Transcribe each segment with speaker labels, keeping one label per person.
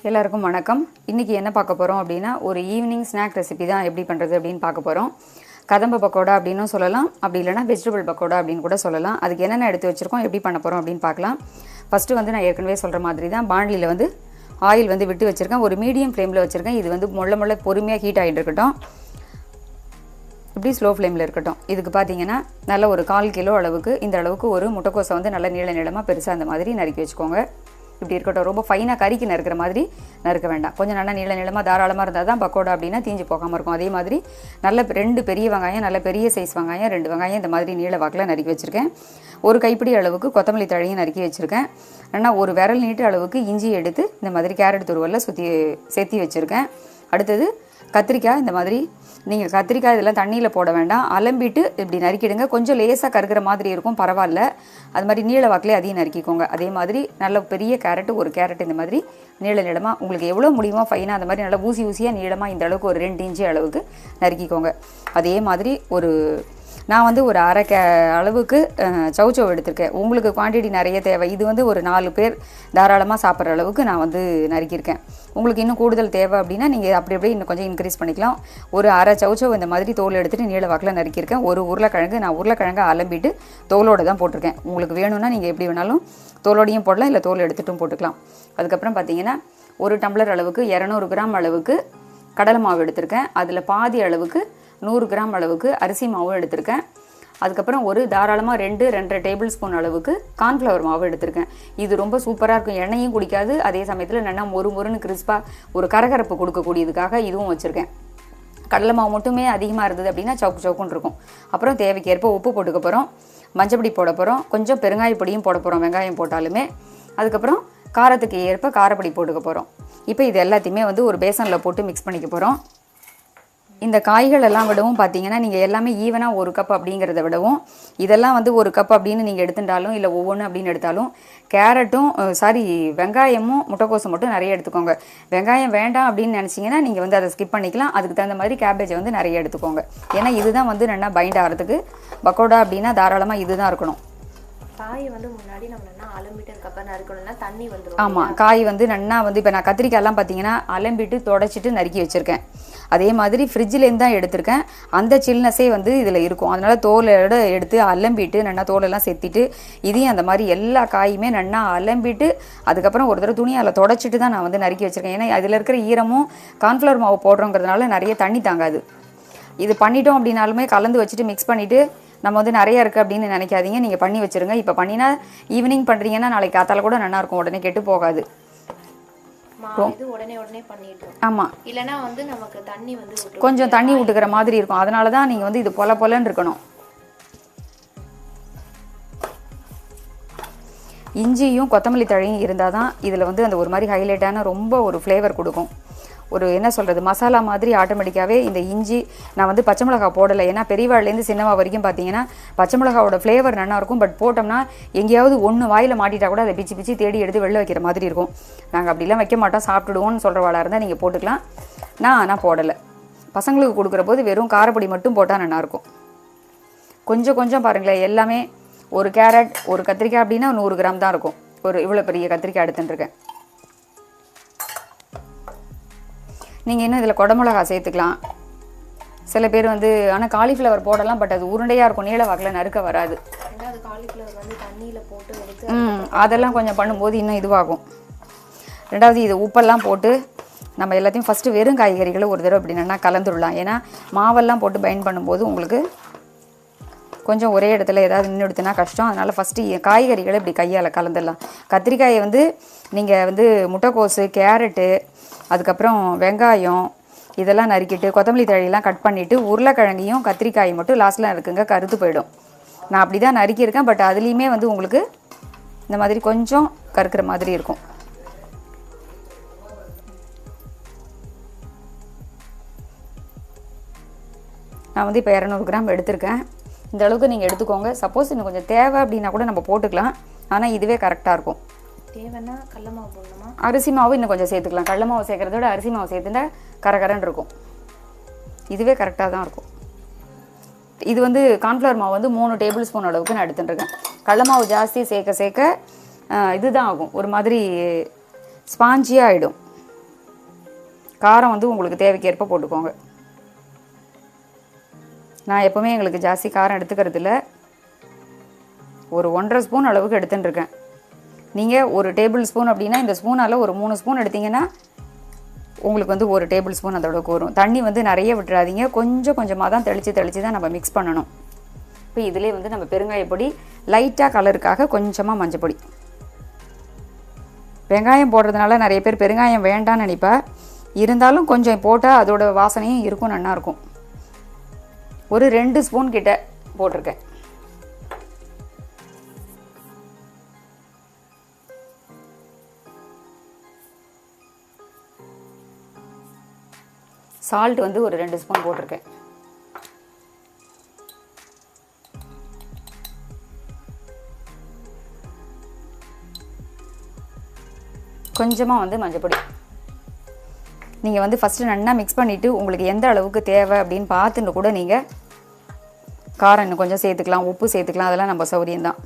Speaker 1: எல்லாருக்கும் வணக்கம். இன்றைக்கி என்ன பார்க்க போகிறோம் அப்படின்னா, ஒரு ஈவினிங் ஸ்நாக் ரெசிபி தான் எப்படி பண்ணுறது அப்படின்னு பார்க்க போகிறோம். கதம்ப பக்கோடா அப்படின்னும் சொல்லலாம், அப்படி இல்லைனா வெஜிடபிள் பக்கோடா அப்படின்னு கூட சொல்லலாம். அதுக்கு என்னென்ன எடுத்து வச்சுருக்கோம், எப்படி பண்ண போகிறோம் அப்படின்னு பார்க்கலாம். ஃபஸ்ட்டு வந்து நான் ஏற்கனவே சொல்கிற மாதிரி தான் பாண்டியில் வந்து ஆயில் வந்து விட்டு வச்சுருக்கேன். ஒரு மீடியம் ஃப்ளேமில் வச்சுருக்கேன். இது வந்து முள்ள பொறுமையாக ஹீட் ஆகிட்டு இருக்கட்டும். இப்படி ஸ்லோ ஃப்ளேமில் இருக்கட்டும். இதுக்கு பார்த்தீங்கன்னா நல்ல ஒரு 1/4 கிலோ அளவுக்கு இந்த அளவுக்கு ஒரு முட்டைக்கோசை வந்து நல்ல நீளமாக பெருசாக அந்த மாதிரி நறுக்கி வச்சுக்கோங்க. இப்படி இருக்கட்டும். ரொம்ப ஃபைனாக கறிக்கு நறுக்கிற மாதிரி நறுக்க வேண்டாம். கொஞ்சம் நல்லா நீளமாக தாராளமாக இருந்தால் தான் பக்கோடா அப்படின்னா தீஞ்சு போகாமல் இருக்கும். அதே மாதிரி நல்ல 2 பெரிய வெங்காயம், நல்ல பெரிய சைஸ் வெங்காயம், 2 வெங்காயம் இந்த மாதிரி நீள வாக்கில் நறுக்கி வச்சுருக்கேன். ஒரு கைப்பிடி அளவுக்கு கொத்தமல்லி தழையும் நறுக்கி வச்சுருக்கேன். ஆனால் ஒரு விரல் நீட்டு அளவுக்கு இஞ்சி எடுத்து இந்த மாதிரி கேரட் துருவலில் சேர்த்தி வச்சுருக்கேன். அடுத்தது கத்திரிக்காய். இந்த மாதிரி நீங்கள் கத்திரிக்காய் இதெல்லாம் தண்ணியில் போட வேண்டாம், அலம்பிட்டு இப்படி நறுக்கிடுங்க. கொஞ்சம் லேசாக கருகிற மாதிரி இருக்கும், பரவாயில்ல. அது மாதிரி நீள வாக்கிலே அதையும் நறுக்கிக்கோங்க. அதே மாதிரி நல்ல பெரிய கேரட்டு, ஒரு கேரட் இந்த மாதிரி நீளமாக உங்களுக்கு எவ்வளோ முடியுமோ ஃபைனாக அந்த மாதிரி நல்லா ஊசியாக நீளமாக இந்த அளவுக்கு ஒரு 2 இன்ச்சு அளவுக்கு நறுக்கிக்கோங்க. அதே மாதிரி நான் வந்து ஒரு அரை அளவுக்கு சவுச்சவ் எடுத்திருக்கேன். உங்களுக்கு குவான்டிட்டி நிறைய தேவை. இது வந்து ஒரு 4 பேர் தாராளமாக சாப்பிட்ற அளவுக்கு நான் வந்து நறுக்கியிருக்கேன். உங்களுக்கு இன்னும் கூடுதல் தேவை அப்படின்னா நீங்கள் அப்படியே இன்னும் கொஞ்சம் இன்க்ரீஸ் பண்ணிக்கலாம். ஒரு அரை சவுச்சவ் இந்த மாதிரி தோல் எடுத்துகிட்டு நீள வாக்கில் நறுக்கியிருக்கேன். ஒரு உருளைக்கிழங்கு, நான் உருளைக்கிழங்கை அலம்பிட்டு தோலோடு தான் போட்டிருக்கேன். உங்களுக்கு வேணும்னா நீங்கள் எப்படி வேணாலும் தோலோடையும் போடலாம், இல்லை தோல் எடுத்துகிட்டும் போட்டுக்கலாம். அதுக்கப்புறம் பார்த்தீங்கன்னா ஒரு டம்ளர் அளவுக்கு 200 கிராம் அளவுக்கு கடலை மாவு எடுத்திருக்கேன். அதில் பாதி அளவுக்கு 100 கிராம் அளவுக்கு அரிசி மாவும் எடுத்திருக்கேன். அதுக்கப்புறம் ஒரு தாராளமாக 2-2.5 டேபிள் ஸ்பூன் அளவுக்கு கார்ன்ஃப்ளவர் மாவு எடுத்திருக்கேன். இது ரொம்ப சூப்பராக இருக்கும், எண்ணெயும் குடிக்காது, அதே சமயத்தில் நல்லா மொறுன்னு கிறிஸ்பாக ஒரு கரகரப்பு கொடுக்கக்கூடியதுக்காக இதுவும் வச்சுருக்கேன். கடலை மாவு மட்டுமே அதிகமாக இருந்தது அப்படின்னா சவுக்குன்னு இருக்கும். அப்புறம் தேவைக்கேற்ப உப்பு போட்டுக்க போகிறோம், மஞ்சப்பொடி போட போகிறோம், கொஞ்சம் பெருங்காய பொடியும் போட போகிறோம் வெங்காயம் போட்டாலுமே. அதுக்கப்புறம் காரத்துக்கு ஏற்ப காரப்பொடி போட்டுக்க போகிறோம். இப்போ இது எல்லாத்தையுமே வந்து ஒரு பேசனில் போட்டு மிக்ஸ் பண்ணிக்க போகிறோம். இந்த காய்கள் எல்லாம் விடவும் பார்த்தீங்கன்னா நீங்கள் எல்லாமே ஈவனாக 1 கப் அப்படிங்கிறத விடவும் இதெல்லாம் வந்து 1 கப் அப்படின்னு நீங்கள் எடுத்துட்டாலும், இல்லை ஒவ்வொன்று அப்படின்னு எடுத்தாலும் வெங்காயமும் முட்டைக்கோசும் மட்டும் நிறைய எடுத்துக்கோங்க. வெங்காயம் வேண்டாம் அப்படின்னு நினச்சிங்கன்னா நீங்கள் வந்து அதை ஸ்கிப் பண்ணிக்கலாம். அதுக்கு தகுந்த மாதிரி கேபேஜை வந்து நிறைய எடுத்துக்கோங்க. ஏன்னா இதுதான் வந்து நல்லா பைண்ட் ஆகிறதுக்கு. பக்கோடா அப்படின்னா தாராளமாக இதுதான் இருக்கணும்.
Speaker 2: காய் வந்து முன்னாடி நம்ம நல்லா அலம்பிட்டு அதுக்கப்புறம் நறுக்கணும்னா தண்ணி வந்துடும்.
Speaker 1: ஆமாம், காய் வந்து நல்லா வந்து இப்போ நான் கத்திரிக்காயெல்லாம் பார்த்தீங்கன்னா அலம்பிட்டு தொடச்சிட்டு நறுக்கி வச்சுருக்கேன். அதே மாதிரி ஃப்ரிட்ஜிலேருந்து தான் எடுத்திருக்கேன். அந்த சில்னஸே வந்து இதில் இருக்கும். அதனால் தோலோட எடுத்து அலம்பிட்டு நல்லா தோலெல்லாம் செத்திட்டு இதையும் அந்த மாதிரி எல்லா காயுமே நல்லா அலம்பிட்டு அதுக்கப்புறம் ஒரு தடவை துணியால் தொடச்சிட்டு தான் நான் வந்து நறுக்கி வச்சுருக்கேன். ஏன்னா அதில் இருக்கிற ஈரமும் கார்ன்ஃப்ளவர் மாவு போடுறோங்கிறதுனால நிறைய தண்ணி தாங்காது. இது பண்ணிட்டோம் அப்படின்னாலுமே கலந்து வச்சுட்டு மிக்ஸ் பண்ணிவிட்டு நம்ம வந்து நிறைய இருக்குது அப்படின்னு நினைக்காதீங்க, நீங்கள் பண்ணி வச்சுருங்க. இப்போ பண்ணினா ஈவினிங் பண்ணுறீங்கன்னா நாளைக்கு காத்தால கூட நல்லாயிருக்கும், உடனே கெட்டு போகாது.
Speaker 2: உடனே பண்ணிட்டோம்.
Speaker 1: ஆமாம்,
Speaker 2: இல்லைனா வந்து நமக்கு தண்ணி வந்து
Speaker 1: கொஞ்சம் தண்ணி விட்டுக்கிற மாதிரி இருக்கும். அதனால தான் நீங்கள் வந்து இது பொலன்னு இருக்கணும். இஞ்சியும் கொத்தமல்லி தழையும் இருந்தால் தான் இதில் வந்து அந்த ஒரு மாதிரி ஹைலைட்டான ரொம்ப ஒரு ஃப்ளேவர் கொடுக்கும். ஒரு என்ன சொல்கிறது, மசாலா மாதிரி ஆட்டோமேட்டிக்காகவே இந்த இஞ்சி. நான் வந்து பச்சை மிளகா போடலை, ஏன்னா பெரியவாள்லேருந்து சின்னவா வரைக்கும் பார்த்தீங்கன்னா பச்சை மிளகாவோட ஃப்ளேவர் நல்லாயிருக்கும். பட் போட்டோம்னா எங்கேயாவது ஒன்று வாயில் மாட்டிட்டா கூட அதை பிச்சு தேடி எடுத்து வெளில வைக்கிற மாதிரி இருக்கும். நாங்கள் அப்படிலாம் வைக்க மாட்டோம், சாப்பிட்டுடுவோம்னு சொல்கிறவாளாக இருந்தால் நீங்கள் போட்டுக்கலாம். நான் போடலை. பசங்களுக்கு கொடுக்குற போது வெறும் காரப்பொடி மட்டும் போட்டால் நல்லாயிருக்கும். கொஞ்சம் பாருங்களேன், எல்லாமே ஒரு கேரட், ஒரு கத்திரிக்காய் அப்படின்னா 100 கிராம் தான் இருக்கும். ஒரு இவ்வளோ பெரிய கத்திரிக்காய் எடுத்துட்டுருக்கேன். நீங்கள் இன்னும் இதில் குடமிளகா சேர்த்துக்கலாம். சில பேர் வந்து ஆனால் காலிஃப்ளவர் போடலாம், பட் அது உருண்டையாக இருக்கும், நீள வாக்கில் நறுக்க வராது. அதெல்லாம் கொஞ்சம் பண்ணும்போது இன்னும் இதுவாகும். ரெண்டாவது இது உப்பெல்லாம் போட்டு நம்ம எல்லாத்தையும் ஃபஸ்ட்டு வெறும் காய்கறிகளை ஒரு தடவை அப்படி நல்லா கலந்துடலாம். ஏன்னா மாவெல்லாம் போட்டு பைண்ட் பண்ணும்போது உங்களுக்கு கொஞ்சம் ஒரே இடத்துல ஏதாவது நின்று எடுத்துனா கஷ்டம். அதனால் ஃபஸ்ட்டு காய்கறிகளை இப்படி கையால் கலந்துடலாம். கத்திரிக்காயை வந்து நீங்கள் வந்து முட்டைக்கோசு, கேரட்டு, அதுக்கப்புறம் வெங்காயம் இதெல்லாம் நறுக்கிட்டு கொத்தமல்லி தழையெல்லாம் கட் பண்ணிவிட்டு உருளைக்கிழங்கையும் கத்திரிக்காயும் மட்டும் லாஸ்ட்டில் இருக்குங்க, கருத்து போயிடும். நான் அப்படி தான் நறுக்கியிருக்கேன். பட் அதுலேயுமே வந்து உங்களுக்கு இந்த மாதிரி கொஞ்சம் கருக்கிற மாதிரி இருக்கும். நான் வந்து இப்போ 200 கிராம் எடுத்திருக்கேன். இந்த அளவுக்கு நீங்கள் எடுத்துக்கோங்க. சப்போஸ் இன்னும் கொஞ்சம் தேவை அப்படின்னா கூட நம்ம போட்டுக்கலாம். ஆனால் இதுவே கரெக்டாக இருக்கும்.
Speaker 2: தேவைன்னா கடல மாவு போடணுமா?
Speaker 1: அரிசி மாவு இன்னும் கொஞ்சம் சேர்த்துக்கலாம். கடல மாவு சேர்க்குறத விட அரிசி மாவு சேர்த்துட்டா கரகரன்னு இருக்கும். இதுவே கரெக்டாக தான் இருக்கும். இது வந்து கார்ன்ஃப்ளவர் மாவு வந்து 3 டேபிள் ஸ்பூன் அளவுக்கு நான் எடுத்துட்டுருக்கேன். கடல மாவு ஜாஸ்தி சேர்க்க இதுதான் ஆகும், ஒரு மாதிரி ஸ்பாஞ்சியாக ஆகிடும். காரம் வந்து உங்களுக்கு தேவைக்கேற்ப போட்டுக்கோங்க. நான் எப்போவுமே எங்களுக்கு ஜாஸ்தி காரம் எடுத்துக்கிறது இல்லை. ஒரு 1.5 ஸ்பூன் அளவுக்கு எடுத்துட்டுருக்கேன். நீங்கள் ஒரு டேபிள் ஸ்பூன் அப்படின்னா இந்த ஸ்பூனால் ஒரு 3 ஸ்பூன் எடுத்திங்கன்னா உங்களுக்கு வந்து ஒரு டேபிள் ஸ்பூன் அதோடக்கு வரும். தண்ணி வந்து நிறைய விட்டுறாதீங்க. கொஞ்சம் கொஞ்சமாக தான் தெளித்து தான் நம்ம மிக்ஸ் பண்ணணும். இப்போ இதிலே வந்து நம்ம பெருங்காயப்பொடி, லைட்டாக கலருக்காக கொஞ்சமாக மஞ்சப்பொடி. வெங்காயம் போடுறதுனால நிறைய பேர் பெருங்காயம் வேண்டான்னு நினைப்பா. இருந்தாலும் கொஞ்சம் போட்டால் அதோட வாசனையும் இருக்கும், நல்லாயிருக்கும். ஒரு 2 ஸ்பூன் கிட்ட போட்டிருக்கேன். சால்ட் வந்து ஒரு 2 ஸ்பூன் போட்டிருக்கேன். கொஞ்சமாக வந்து மஞ்சப்பொடி. நீங்கள் வந்து ஃபஸ்ட்டு நல்லா மிக்ஸ் பண்ணிவிட்டு உங்களுக்கு எந்த அளவுக்கு தேவை அப்படின்னு பார்த்துட்டு கூட நீங்கள் காரம் இன்னும் கொஞ்சம் சேர்த்துக்கலாம், உப்பு சேர்த்துக்கலாம். அதெல்லாம் நம்ம சௌரியம்தான்.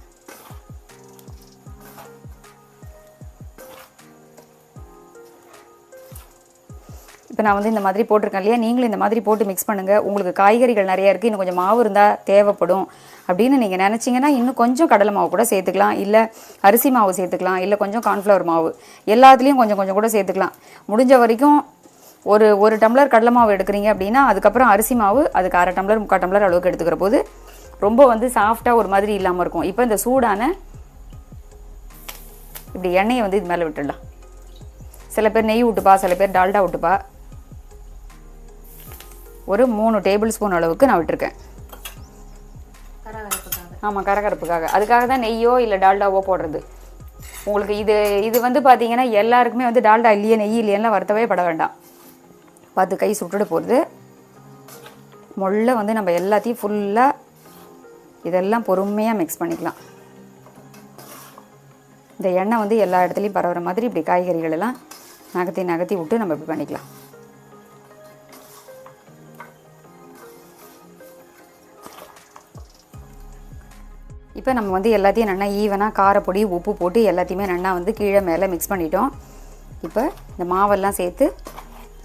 Speaker 1: இப்போ நான் வந்து இந்த மாதிரி போட்டிருக்கேன் இல்லையா, நீங்களும் இந்த மாதிரி போட்டு மிக்ஸ் பண்ணுங்கள். உங்களுக்கு காய்கறிகள் நிறையா இருக்குது, இன்னும் கொஞ்சம் மாவு இருந்தால் தேவைப்படும் அப்படின்னு நீங்கள் நினச்சிங்கன்னா இன்னும் கொஞ்சம் கடலை மாவு கூட சேர்த்துக்கலாம், இல்லை அரிசி மாவு சேர்த்துக்கலாம், இல்லை கொஞ்சம் கார்ன்ஃப்ளவர் மாவு, எல்லாத்துலேயும் கொஞ்சம் கொஞ்சம் கூட சேர்த்துக்கலாம். முடிஞ்ச வரைக்கும் ஒரு டம்ளர் கடலை மாவு எடுக்கிறீங்க அப்படின்னா அதுக்கப்புறம் அரிசி மாவு அதுக்கு 1/2 டம்ளர் 3/4 டம்ளர் அளவுக்கு எடுத்துக்கிற போது ரொம்ப வந்து சாஃப்டாக ஒரு மாதிரி இல்லாமல் இருக்கும். இப்போ இந்த சூடான இப்படி எண்ணெயை வந்து இது மேலே விட்டுடலாம். சில பேர் நெய் விட்டுப்பா, சில பேர் டால்டா விட்டுப்பா. ஒரு 3 டேபிள் ஸ்பூன் அளவுக்கு நான் விட்டுருக்கேன். ஆமாம், கரகரப்புக்காக. அதுக்காக தான் நெய்யோ இல்லை டால்டாவோ போடுறது. உங்களுக்கு இது வந்து பார்த்தீங்கன்னா எல்லாருக்குமே வந்து டால்டா இல்லையே நெய் இல்லையெல்லாம் வருத்தவே பட வேண்டாம். பார்த்து கை சுட்டுட போகிறது. முள்ள வந்து நம்ம எல்லாத்தையும் ஃபுல்லாக இதெல்லாம் பொறுமையாக மிக்ஸ் பண்ணிக்கலாம். இந்த எண்ணெய் வந்து எல்லா இடத்துலையும் பரவுற மாதிரி இப்படி காய்கறிகள் எல்லாம் நகர்த்தி விட்டு நம்ம இப்படி பண்ணிக்கலாம். இப்போ நம்ம வந்து எல்லாத்தையும் நல்லா ஈவனாக காரப்பொடி உப்பு போட்டு எல்லாத்தையுமே நல்லா வந்து கீழே மேலே மிக்ஸ் பண்ணிட்டோம். இப்போ இந்த மாவெல்லாம் சேர்த்து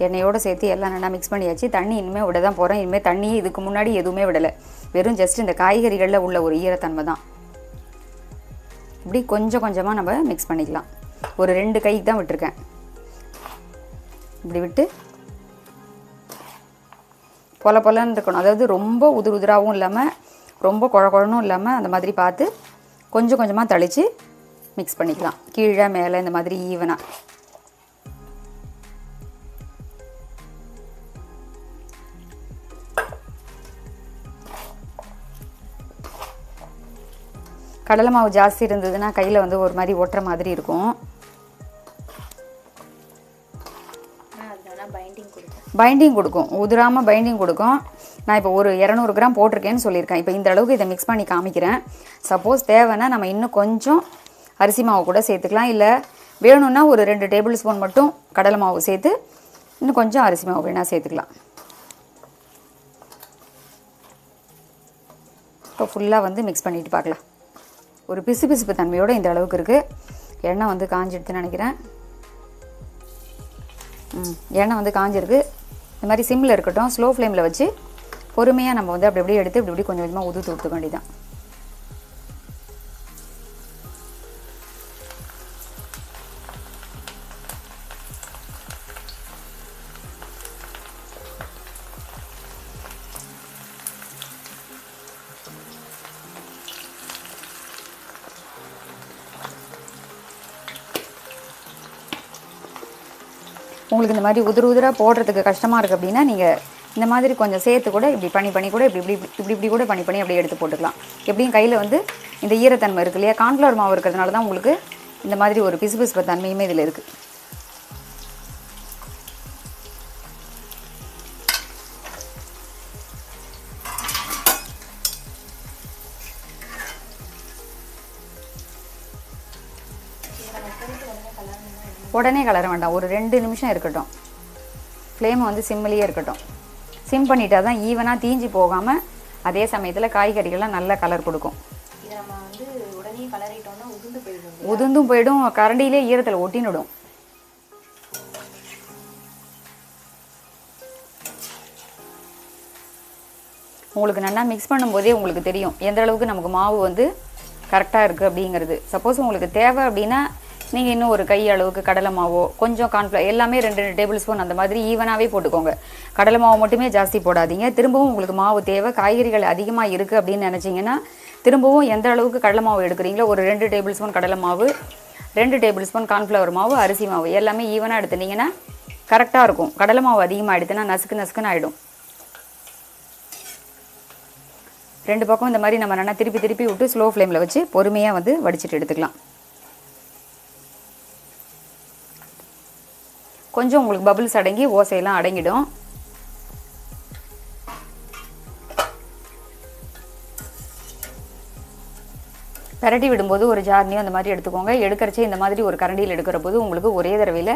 Speaker 1: எண்ணெயோடு சேர்த்து எல்லாம் நல்லா மிக்ஸ் பண்ணியாச்சு. தண்ணி இனிமேல் விட தான் போகிறேன். இனிமேல் தண்ணியே இதுக்கு முன்னாடி எதுவுமே விடலை. வெறும் ஜஸ்ட் இந்த காய்கறிகளில் உள்ள ஒரு ஈரத்தன்மை தான். இப்படி கொஞ்சம் கொஞ்சமாக நம்ம மிக்ஸ் பண்ணிக்கலாம். ஒரு 2 கைக்கு தான் விட்டுருக்கேன். இப்படி விட்டு பொலன்னு இருக்கணும். அதாவது ரொம்ப உதிராகவும் இல்லாமல் ரொம்ப குழணும் இல்லாமல் அந்த மாதிரி பார்த்து கொஞ்சம் கொஞ்சமாக தளித்து மிக்ஸ் பண்ணிக்கலாம். கீழே மேலே இந்த மாதிரி ஈவனாக. கடலை மாவு ஜாஸ்தி இருந்ததுன்னா கையில் வந்து ஒரு மாதிரி ஒட்டுற மாதிரி இருக்கும். பைண்டிங் கொடுக்கும், உதிராமல் பைண்டிங் கொடுக்கும். நான் இப்போ ஒரு 200 கிராம் போட்டிருக்கேன்னு சொல்லியிருக்கேன். இப்போ இந்த அளவுக்கு இதை மிக்ஸ் பண்ணி காமிக்கிறேன். சப்போஸ் தேவைன்னா நம்ம இன்னும் கொஞ்சம் அரிசி மாவு கூட சேர்த்துக்கலாம். இல்லை வேணும்னா ஒரு 2 டேபிள் ஸ்பூன் மட்டும் கடலை மாவு சேர்த்து இன்னும் கொஞ்சம் அரிசி மாவு வேணால் சேர்த்துக்கலாம். இப்போ ஃபுல்லாக வந்து மிக்ஸ் பண்ணிட்டு பார்க்கலாம். ஒரு பிசுபிசுப்பு தன்மையோடு இந்த அளவுக்கு இருக்குது. எண்ணெய் வந்து காஞ்சிடுதுன்னு நினைக்கிறேன். எண்ணெய் வந்து காஞ்சிருக்கு. இந்த மாதிரி சிம்மில் இருக்கட்டும். ஸ்லோ ஃப்ளேமில் வச்சு பொறுமையாக நம்ம வந்து அப்படி அப்படியே எடுத்து இப்படி கொஞ்சம் கொஞ்சமாக உதுத்து விட்டுக்க வேண்டியதான். உங்களுக்கு இந்த மாதிரி உதிராக போடுறதுக்கு கஷ்டமாக இருக்குது அப்படின்னா நீங்கள் இந்த மாதிரி கொஞ்சம் சேர்த்து கூட இப்படி பண்ணி கூட இப்படி கூட பண்ணி அப்படியே எடுத்து போட்டுக்கலாம். எப்படியும் கையில் வந்து இந்த ஈரத்தன்மை இருக்கு இல்லையா, கார்ன்ஃப்ளவர் மாவு இருக்கிறதுனால தான் உங்களுக்கு இந்த மாதிரி ஒரு பிசுபிசுப்பு தன்மையுமே இதில் இருக்குது. உடனே கலர வேண்டாம், ஒரு 2 நிமிஷம் இருக்கட்டும். ஃப்ளேம் வந்து சிம்மிலேயே இருக்கட்டும். சிம் பண்ணிட்டா தான் ஈவனாக தீஞ்சி போகாமல் அதே சமயத்தில் காய்கறிகள்லாம் நல்ல கலர் கொடுக்கும்.
Speaker 2: இதை நம்ம வந்து உடனே கலரிட்டோம்னா
Speaker 1: உதிர்ந்தும் போயிடும், கரண்டியிலே ஈரத்தில் ஒட்டினிடும். உங்களுக்கு நல்லா மிக்ஸ் பண்ணும்போதே உங்களுக்கு தெரியும் எந்த அளவுக்கு நமக்கு மாவு வந்து கரெக்டாக இருக்குது அப்படிங்கிறது. சப்போஸ் உங்களுக்கு தேவை அப்படின்னா நீங்கள் இன்னும் ஒரு கை அளவுக்கு கடலை மாவோ கொஞ்சம் கார்ன்ஃப்ளவர் எல்லாமே 2 டேபிள் ஸ்பூன் அந்த மாதிரி ஈவனாகவே போட்டுக்கோங்க. கடலை மாவு மட்டுமே ஜாஸ்தி போடாதீங்க. திரும்பவும் உங்களுக்கு மாவு தேவை, காய்கறிகள் அதிகமாக இருக்குது அப்படின்னு நினச்சிங்கன்னா திரும்பவும் எந்த அளவுக்கு கடலை மாவு எடுக்கிறீங்களோ ஒரு 2 டேபிள் ஸ்பூன் கடலை மாவு, 2 டேபிள் ஸ்பூன் கார்ன்ஃப்ளவர் மாவு, அரிசி மாவு எல்லாமே ஈவனாக எடுத்துனீங்கன்னா கரெக்டாக இருக்கும். கடலை மாவு அதிகமாக எடுத்துன்னா நசுக்கு நசுக்குன்னு ஆகிடும். 2 பக்கம் இந்த மாதிரி நம்ம நல்லா திருப்பி திருப்பி விட்டு ஸ்லோ ஃப்ளேமில் வச்சு பொறுமையாக வந்து வடிச்சிட்டு எடுத்துக்கலாம். கொஞ்சம் உங்களுக்கு பபிள்ஸ் அடங்கி ஓசையெல்லாம் அடங்கிடும். பரட்டி விடும்போது ஒரு ஜார்னியும் அந்த மாதிரி எடுத்துக்கோங்க. எடுக்கிறச்சே இந்த மாதிரி ஒரு கரண்டியில் எடுக்கிற போது உங்களுக்கு ஒரே தடவையில்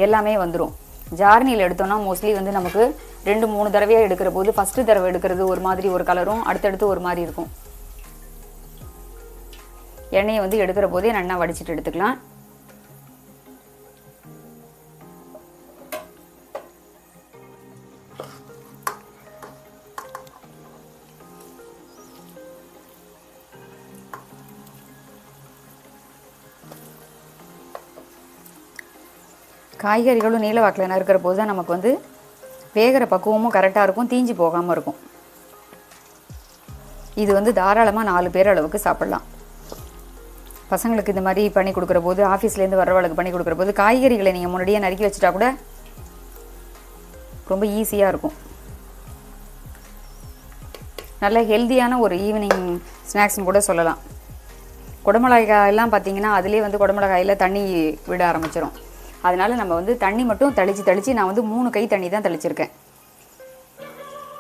Speaker 1: எல்லாமே வந்துடும். ஜார்னியில் எடுத்தோம்னா மோஸ்ட்லி வந்து நமக்கு 2-3 தடவையாக எடுக்கிற போது ஃபஸ்ட்டு தடவை எடுக்கிறது ஒரு மாதிரி ஒரு கலரும் அடுத்தடுத்து ஒரு மாதிரி இருக்கும். எண்ணெயை வந்து எடுக்கிற போதே நல்லா வடிச்சிட்டு எடுத்துக்கலாம். காய்கறிகளும் நீல வாக்கில் நறுக்கிற போது தான் நமக்கு வந்து வேகிற பக்குவமும் கரெக்டாக இருக்கும், தீஞ்சு போகாமல் இருக்கும். இது வந்து தாராளமாக 4 பேர் அளவுக்கு சாப்பிட்லாம். பசங்களுக்கு இந்த மாதிரி பண்ணி கொடுக்குற போது, ஆஃபீஸ்லேருந்து வர்றவளுக்கு பண்ணி கொடுக்குற போது காய்கறிகளை நீங்கள் முன்னாடியே நறுக்கி வச்சுட்டா கூட ரொம்ப ஈஸியாக இருக்கும். நல்ல ஹெல்த்தியான ஒரு ஈவினிங் ஸ்நாக்ஸ்னு கூட சொல்லலாம். குடமிளகாயெல்லாம் பார்த்தீங்கன்னா அதிலே வந்து குடமிளகாயில் தண்ணி விட ஆரம்பிச்சிடும். அதனால் நம்ம வந்து தண்ணி மட்டும் தெளித்து நான் வந்து 3 கை தண்ணி தான் தெளிச்சிருக்கேன்.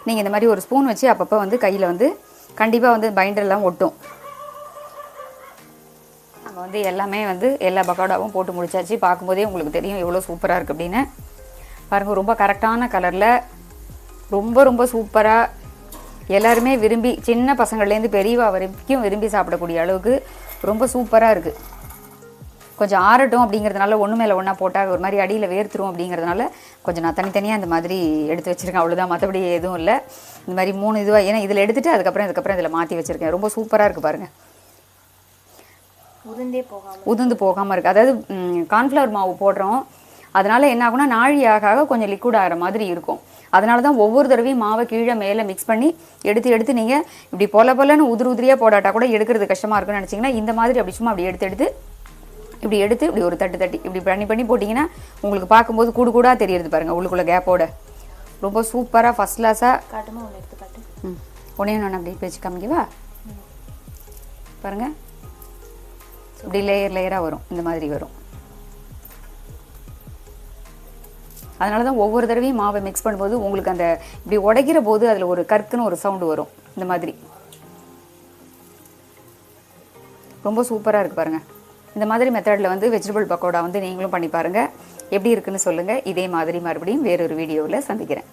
Speaker 1: நீங்கள் இந்த மாதிரி ஒரு ஸ்பூன் வச்சு அப்பப்போ வந்து கையில் வந்து கண்டிப்பாக வந்து பைண்டர்லாம் ஒட்டும். நம்ம வந்து எல்லாமே வந்து எல்லா பக்கோடாவும் போட்டு முடிச்சாச்சு. பார்க்கும்போதே உங்களுக்கு தெரியும் எவ்வளோ சூப்பராக இருக்குது அப்படின்னு. பாருங்கள், ரொம்ப கரெக்டான கலரில் ரொம்ப ரொம்ப சூப்பராக எல்லாருமே விரும்பி, சின்ன பசங்கள்லேருந்து பெரியவா வரைக்கும் விரும்பி சாப்பிடக்கூடிய அளவுக்கு ரொம்ப சூப்பராக இருக்குது. கொஞ்சம் ஆறட்டும் அப்படிங்கிறதுனால ஒன்று மேலே ஒன்றா போட்டால் ஒரு மாதிரி அடியில் வேர்த்துரும் அப்படிங்கிறதுனால கொஞ்சம் நான் தனித்தனியாக இந்த மாதிரி எடுத்து வச்சுருக்கேன். அவ்வளோதான், மற்றபடி எதுவும் இல்லை. இந்த மாதிரி 3 இதுவாக, ஏன்னா இதில் எடுத்துகிட்டு அதுக்கப்புறம் இதில் மாற்றி வச்சுருக்கேன். ரொம்ப சூப்பராக இருக்குது பாருங்கள். உதிர்ந்து போகாமல் இருக்குது. அதாவது கார்ன்ஃப்ளவர் மாவு போடுறோம், அதனால் என்ன ஆகுனா நாழி ஆக கொஞ்சம் லிக்விட் ஆகிற மாதிரி இருக்கும். அதனால தான் ஒவ்வொரு தடவையும் மாவை கீழே மேலே மிக்ஸ் பண்ணி எடுத்து நீங்கள் இப்படி பொலன்னு உதிரியாக போடாட்டா கூட எடுக்கிறது கஷ்டமாக இருக்குன்னு நினச்சிங்கன்னா இந்த மாதிரி அப்படி சும்மா அப்படி எடுத்து இப்படி ஒரு தட்டி இப்படி பண்ணி போட்டிங்கன்னா உங்களுக்கு பார்க்கும்போது கூடா தெரியுது பாருங்கள், உள்ளுக்குள்ளே கேப்போட. ரொம்ப சூப்பராக ஃபஸ்ட் கிளாஸாக ஒன்றே அப்படி வச்சு காமிக்கவா பாருங்கள். இப்படி லேயராக வரும், இந்த மாதிரி வரும். அதனால தான் ஒவ்வொரு தடவையும் மாவை மிக்ஸ் பண்ணும்போது உங்களுக்கு அந்த இப்படி உடைக்கிற போது அதில் ஒரு கற்குன்னு ஒரு சவுண்டு வரும். இந்த மாதிரி ரொம்ப சூப்பராக இருக்குது பாருங்கள். இந்த மாதிரி மெத்தடில் வந்து வெஜிடபிள் பக்கோடா வந்து நீங்களும் பண்ணி பாருங்கள். எப்படி இருக்குன்னு சொல்லுங்கள். இதே மாதிரி மறுபடியும் வேறொரு வீடியோவில் சந்திக்கிறேன்.